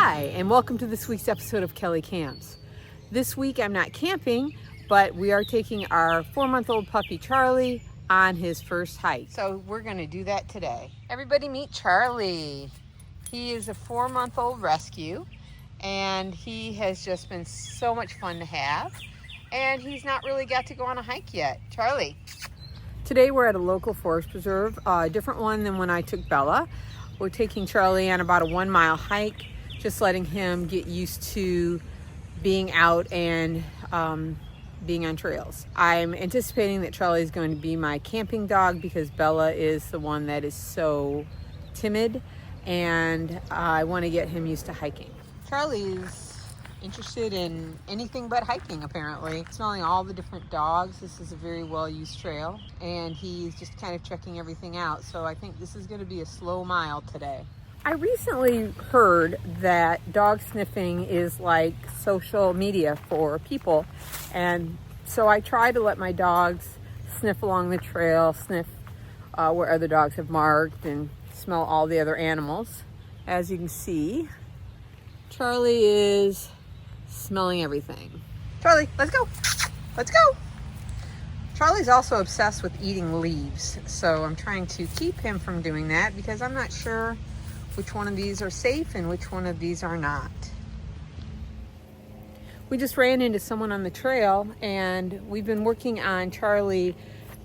Hi, and welcome to this week's episode of Kelly Camps. This week I'm not camping, but we are taking our 4-month-old puppy Charlie on his first hike. So we're going to do that today. Everybody meet Charlie. He is a 4-month-old rescue, and he has just been so much fun to have, and he's not really got to go on a hike yet. Charlie. Today we're at a local forest preserve, a different one than when I took Bella. We're taking Charlie on about a 1-mile hike, just letting him get used to being out and being on trails. I'm anticipating that Charlie is going to be my camping dog because Bella is the one that is so timid, and I want to get him used to hiking. Charlie's interested in anything but hiking, apparently. Smelling all the different dogs. This is a very well-used trail, and he's just kind of checking everything out. So I think this is going to be a slow mile today. I recently heard that dog sniffing is like social media for people, and so I try to let my dogs sniff along the trail, sniff where other dogs have marked, and smell all the other animals. As you can see, Charlie is smelling everything. Charlie, let's go. Let's go. Charlie's also obsessed with eating leaves, so I'm trying to keep him from doing that because I'm not sure which one of these are safe and which one of these are not. We just ran into someone on the trail, and we've been working on Charlie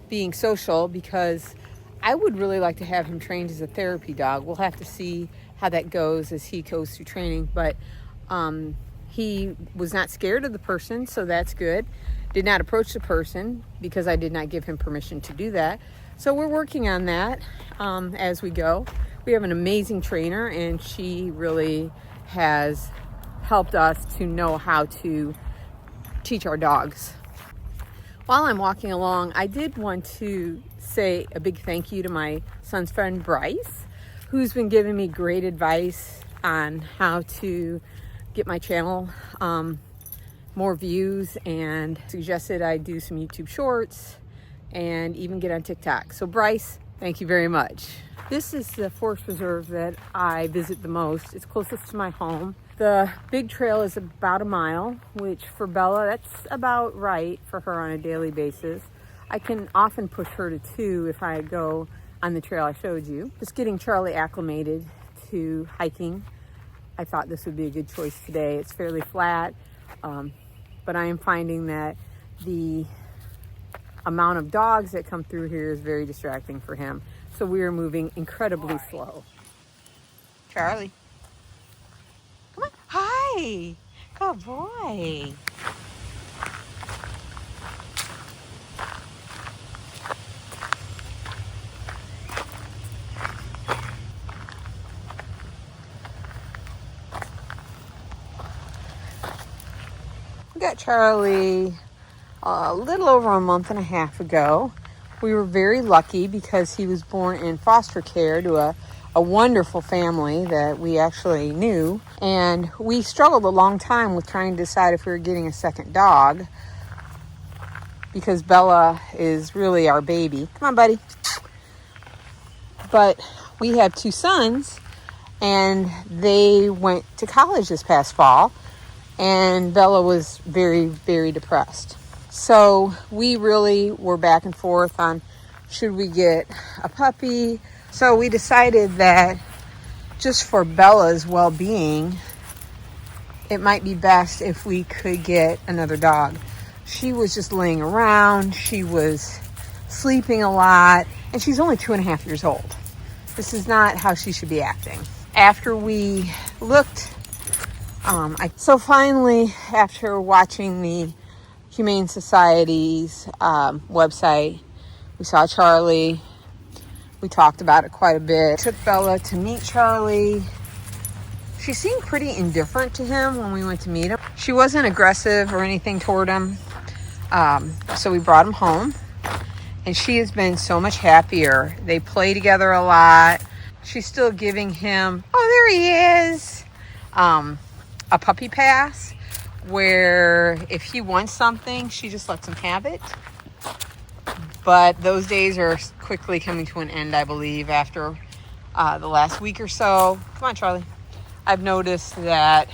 being social because I would really like to have him trained as a therapy dog. We'll have to see how that goes as he goes through training, but he was not scared of the person, so that's good. Did not approach the person because I did not give him permission to do that. So we're working on that as we go. We have an amazing trainer, and she really has helped us to know how to teach our dogs. While I'm walking along, I did want to say a big thank you to my son's friend Bryce, who's been giving me great advice on how to get my channel more views, and suggested I do some YouTube shorts and even get on TikTok. So Bryce, thank you very much. This is the forest preserve that I visit the most. It's closest to my home. The big trail is about a mile, which for Bella, that's about right for her on a daily basis. I can often push her to 2 if I go on the trail I showed you. Just getting Charlie acclimated to hiking, I thought this would be a good choice today. It's fairly flat, but I am finding that the amount of dogs that come through here is very distracting for him. So we are moving incredibly slow. Charlie. Come on. Hi. Good boy. We got Charlie a little over a month and a half ago. We were very lucky because he was born in foster care to a wonderful family that we actually knew. And we struggled a long time with trying to decide if we were getting a second dog because Bella is really our baby. Come on, buddy. But we have 2 sons, and they went to college this past fall, and Bella was very, very depressed. So we really were back and forth on should we get a puppy. So we decided that just for Bella's well-being, it might be best if we could get another dog. She was just laying around. She was sleeping a lot, and she's only 2.5 years old. This is not how she should be acting. After we looked, so finally, after watching the Humane Society's website, we saw Charlie. We talked about it quite a bit. Took Bella to meet Charlie. She seemed pretty indifferent to him when we went to meet him. She wasn't aggressive or anything toward him. So we brought him home, and she has been so much happier. They play together a lot. She's still giving him, oh, there he is, a puppy pass, where if he wants something, she just lets him have it. But those days are quickly coming to an end, I believe, after the last week or so. Come on, Charlie. I've noticed that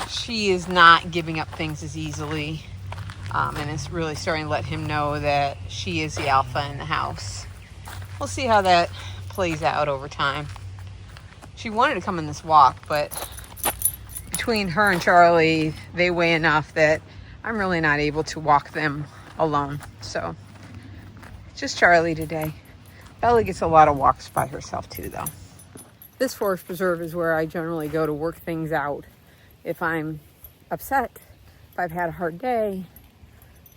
she is not giving up things as easily, and it's really starting to let him know that she is the alpha in the house. We'll see how that plays out over time. She wanted to come on this walk, but between her and Charlie, they weigh enough that I'm really not able to walk them alone. So just Charlie today. Bella gets a lot of walks by herself too, though. This forest preserve is where I generally go to work things out. If I'm upset, if I've had a hard day,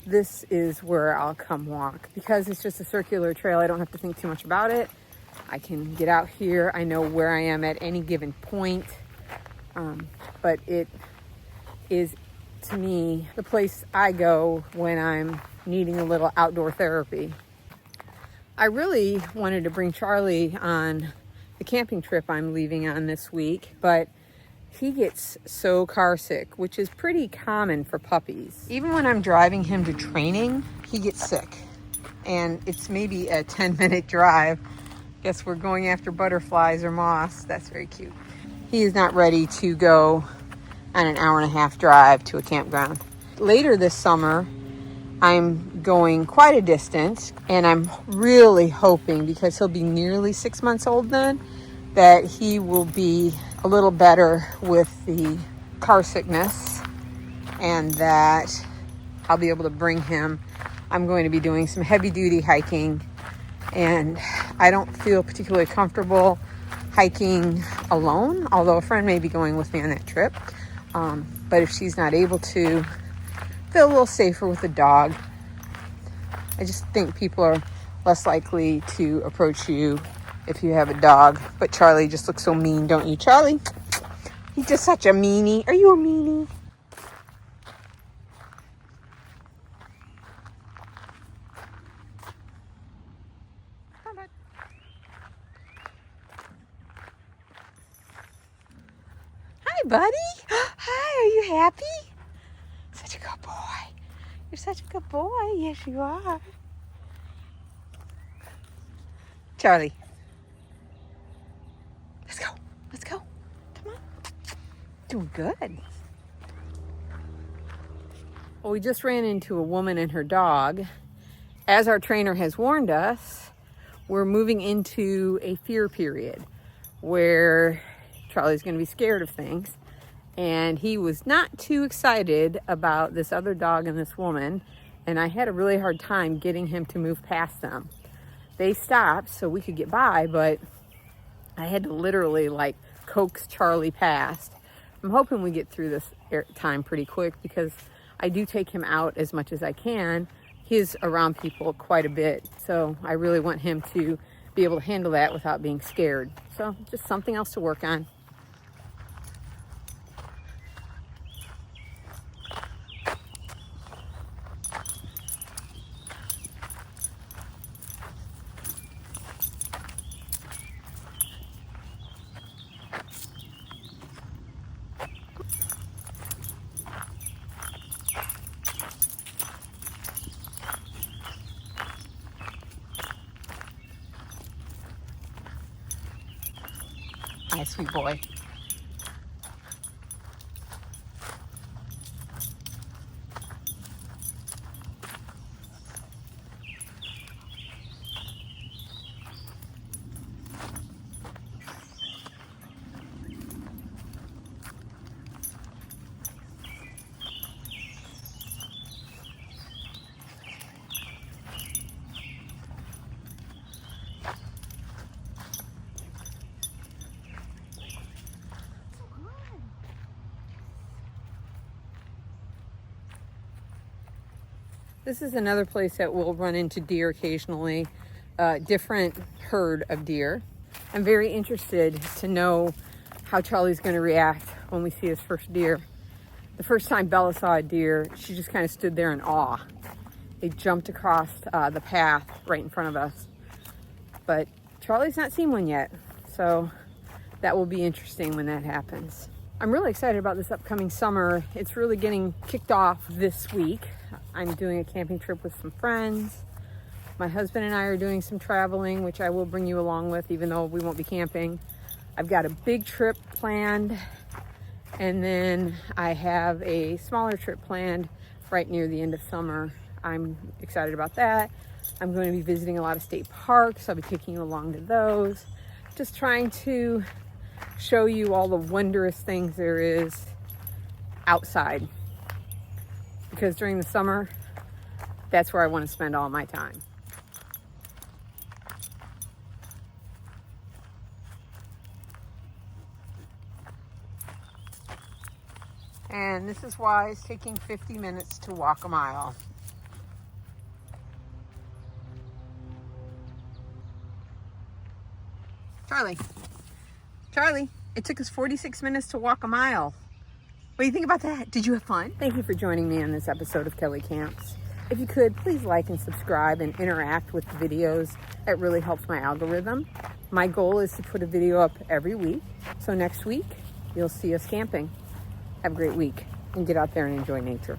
this is where I'll come walk. Because it's just a circular trail, I don't have to think too much about it. I can get out here. I know where I am at any given point. But it is, to me, the place I go when I'm needing a little outdoor therapy. I really wanted to bring Charlie on the camping trip I'm leaving on this week, but he gets so car sick, which is pretty common for puppies. Even when I'm driving him to training, he gets sick. And it's maybe a 10-minute drive. Guess we're going after butterflies or moths. That's very cute. He is not ready to go on an hour-and-a-half drive to a campground. Later this summer, I'm going quite a distance, and I'm really hoping, because he'll be nearly 6 months old then, that he will be a little better with the car sickness and that I'll be able to bring him. I'm going to be doing some heavy-duty hiking, and I don't feel particularly comfortable hiking alone, although a friend may be going with me on that trip. But if she's not able to, feel a little safer with a dog. I just think people are less likely to approach you if you have a dog. But Charlie just looks so mean, don't you, Charlie? He's just such a meanie. Are you a meanie? Hi, buddy. Hi, are you happy? Such a good boy. You're such a good boy. Yes, you are. Charlie. Let's go. Let's go. Come on. Doing good. Well, we just ran into a woman and her dog. As our trainer has warned us, we're moving into a fear period where Charlie's going to be scared of things. And he was not too excited about this other dog and this woman. And I had a really hard time getting him to move past them. They stopped so we could get by, but I had to literally like coax Charlie past. I'm hoping we get through this time pretty quick because I do take him out as much as I can. He's around people quite a bit, so I really want him to be able to handle that without being scared. So just something else to work on. Hi, sweet boy. This is another place that we'll run into deer occasionally, different herd of deer. I'm very interested to know how Charlie's going to react when we see his first deer. The first time Bella saw a deer, she just kind of stood there in awe. They jumped across the path right in front of us. But Charlie's not seen one yet, so that will be interesting when that happens. I'm really excited about this upcoming summer. It's really getting kicked off this week. I'm doing a camping trip with some friends. My husband and I are doing some traveling, which I will bring you along with, even though we won't be camping. I've got a big trip planned, and then I have a smaller trip planned right near the end of summer. I'm excited about that. I'm going to be visiting a lot of state parks. I'll be taking you along to those. Just trying to show you all the wondrous things there is outside. Because during the summer, that's where I want to spend all my time. And this is why it's taking 50 minutes to walk a mile. Charlie, it took us 46 minutes to walk a mile. What do you think about that? Did you have fun? Thank you for joining me on this episode of Kelly Camps. If you could, please like and subscribe and interact with the videos. That really helps my algorithm. My goal is to put a video up every week. So next week, you'll see us camping. Have a great week and get out there and enjoy nature.